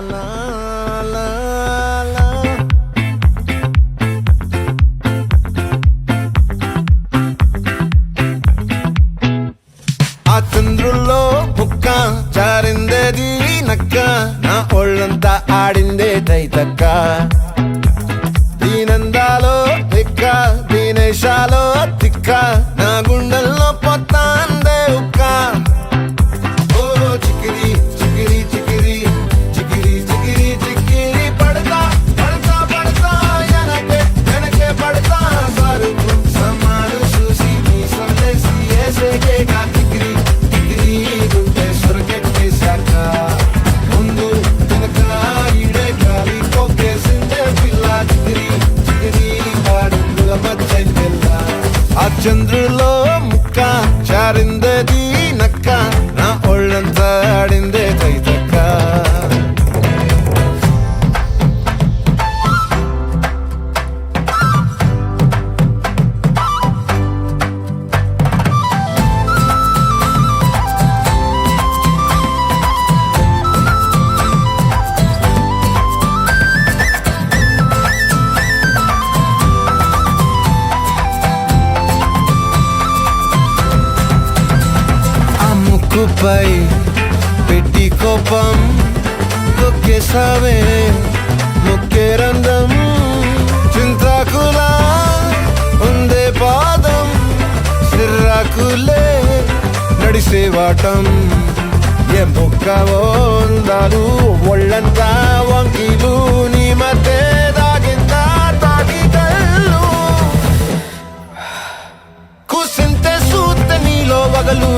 la, la, la. ఆ చంద్రుల్లో ముక్క జారిందేది నక్క నా ఒళ్ళంతా ఆడిందే తైతక్క దీనందాలో తిక్క దీనేశాలో తిక్క నా గుండెల్లో పొత్తాందే ఉక్క ఓ చికిరి చికిరి చికిరి చికిరి చికిరి చికిరి పడతా పడతా పడతా ఎనకే ఎనకే పడతా సరుకు సమాలు చూసి నీ సందేశి ఏసేకే కా చికిరి చికిరి గుండె సొరకెట్టేశాక ముందు వెనక ఈడే గాలి కొక్కేసిందే పిల్ల చికిరి చికిరి ఆడుల మధ్యెల్ల ఆ చంద్రులో ముక్క చారిందది నక్క నా ఒళ్ళంతా ఆడిందే తైతక్క ఆ ముక్కుపై పెట్టి కోపం తొక్కేసావే ముక్కే రంధ్రం చింతాకులా ఉందే పాదం సిర్రాకులే నడిసే వాటం ఏ ముక్కవో అందాలు ఒళ్ళంతా వంకీలు నీ మధ్య దాగిందా తాగి కళ్ళు కుసింతే సూత నీలో వగలు